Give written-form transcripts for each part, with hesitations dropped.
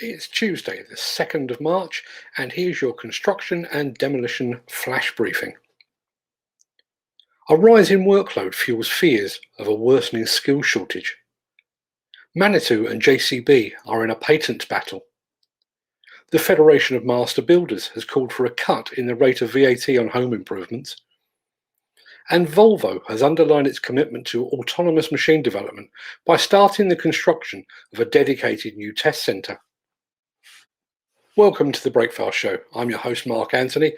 It's Tuesday, the 2nd of March, and here's your construction and demolition flash briefing. A rise in workload fuels fears of a worsening skill shortage. Manitou and JCB are in a patent battle. The Federation of Master Builders has called for a cut in the rate of VAT on home improvements. And Volvo has underlined its commitment to autonomous machine development by starting the construction of a dedicated new test centre. Welcome to the Breakfast Show. I'm your host, Mark Anthony,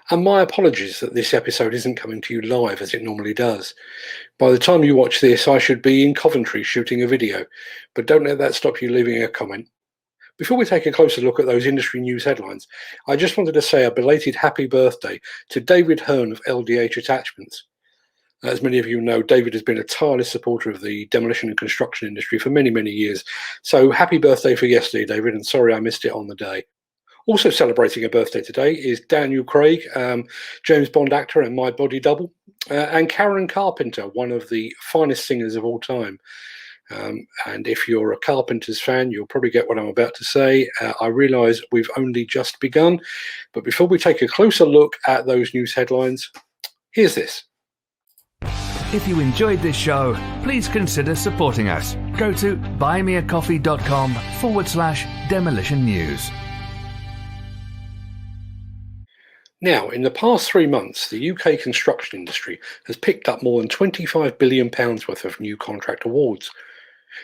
and my apologies that this episode isn't coming to you live as it normally does. By the time you watch this, I should be in Coventry shooting a video, but don't let that stop you leaving a comment. Before we take a closer look at those industry news headlines, I just wanted to say a belated happy birthday to David Hearn of LDH Attachments. As many of you know, David has been a tireless supporter of the demolition and construction industry for many, many years. So happy birthday for yesterday, David, and sorry I missed it on the day. Also celebrating a birthday today is Daniel Craig, James Bond actor and my body double, and Karen Carpenter, one of the finest singers of all time. And if you're a Carpenters fan, you'll probably get what I'm about to say. I realise we've only just begun, but before we take a closer look at those news headlines, here's this. If you enjoyed this show, please consider supporting us. Go to buymeacoffee.com/demolition news. Now, in the past 3 months, the UK construction industry has picked up more than £25 billion worth of new contract awards.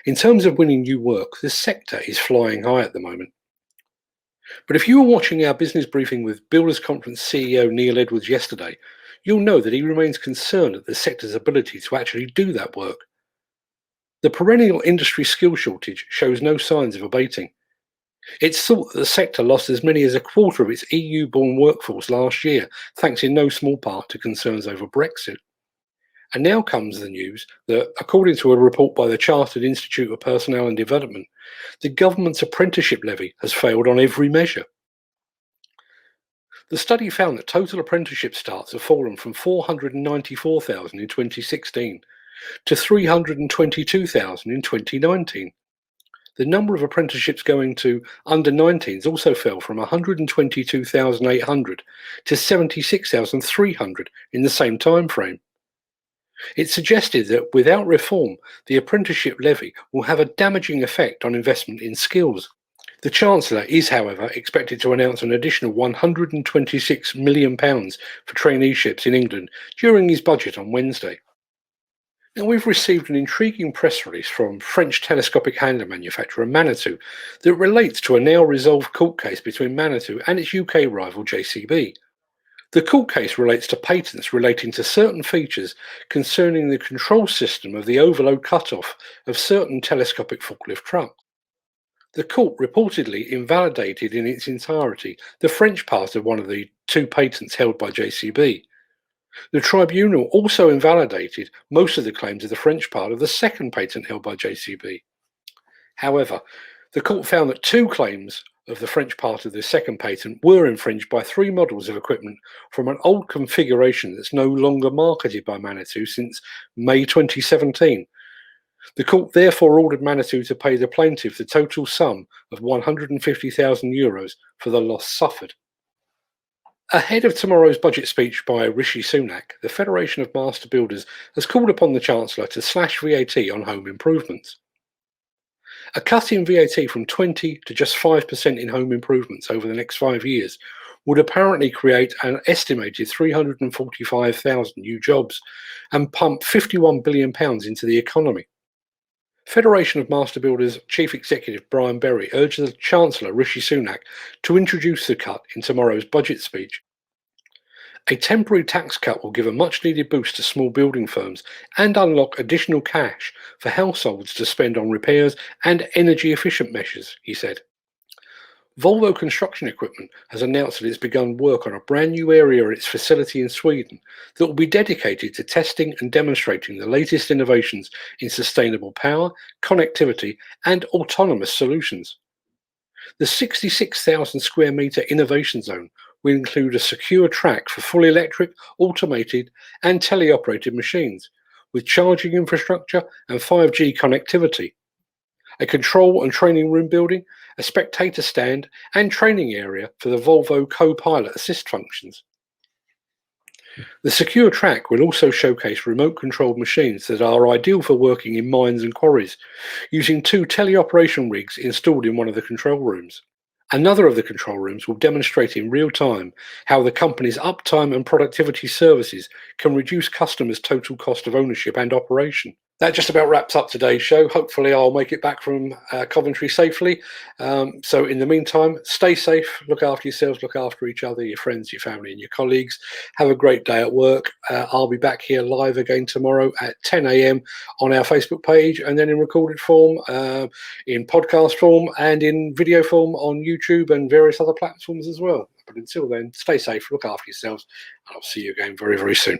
In terms of winning new work, the sector is flying high at the moment. But if you were watching our business briefing with Builders Conference CEO Neil Edwards yesterday, you'll know that he remains concerned at the sector's ability to actually do that work. The perennial industry skill shortage shows no signs of abating. It's thought that the sector lost as many as a quarter of its EU-born workforce last year, thanks in no small part to concerns over Brexit. And now comes the news that, according to a report by the Chartered Institute of Personnel and Development, the government's apprenticeship levy has failed on every measure. The study found that total apprenticeship starts have fallen from 494,000 in 2016 to 322,000 in 2019. The number of apprenticeships going to under-19s also fell from 122,800 to 76,300 in the same time frame. It suggested that without reform, the apprenticeship levy will have a damaging effect on investment in skills. The Chancellor is, however, expected to announce an additional £126 million for traineeships in England during his budget on Wednesday. Now, we've received an intriguing press release from French telescopic handler manufacturer Manitou that relates to a now resolved court case between Manitou and its UK rival JCB. The court case relates to patents relating to certain features concerning the control system of the overload cutoff of certain telescopic forklift trucks. The court reportedly invalidated in its entirety the French part of one of the two patents held by JCB. The tribunal also invalidated most of the claims of the French part of the second patent held by JCB. However, the court found that 2 claims of the French part of the second patent were infringed by 3 models of equipment from an old configuration that's no longer marketed by Manitou since May 2017. The court therefore ordered Manitou to pay the plaintiff the total sum of €150,000 for the loss suffered. Ahead of tomorrow's budget speech by Rishi Sunak, the Federation of Master Builders has called upon the Chancellor to slash VAT on home improvements. A cut in VAT from 20 to just 5% in home improvements over the next 5 years would apparently create an estimated 345,000 new jobs and pump £51 billion into the economy. Federation of Master Builders Chief Executive Brian Berry urged the Chancellor Rishi Sunak to introduce the cut in tomorrow's budget speech. A temporary tax cut will give a much-needed boost to small building firms and unlock additional cash for households to spend on repairs and energy-efficient measures, he said. Volvo Construction Equipment has announced that it's begun work on a brand new area at its facility in Sweden that will be dedicated to testing and demonstrating the latest innovations in sustainable power, connectivity, and autonomous solutions. The 66,000 square metre innovation zone will include a secure track for fully electric, automated, and teleoperated machines, with charging infrastructure and 5G connectivity. a control and training room building, a spectator stand, and training area for the Volvo co-pilot assist functions. The secure track will also showcase remote-controlled machines that are ideal for working in mines and quarries, using 2 teleoperation rigs installed in one of the control rooms. Another of the control rooms will demonstrate in real time how the company's uptime and productivity services can reduce customers' total cost of ownership and operation. That just about wraps up today's show. Hopefully I'll make it back from Coventry safely. So in the meantime, stay safe, look after yourselves, look after each other, your friends, your family and your colleagues. Have a great day at work. I'll be back here live again tomorrow at 10 a.m. on our Facebook page, and then in recorded form, in podcast form, and in video form on YouTube and various other platforms as well. But until then, stay safe, look after yourselves, and I'll see you again very, very soon.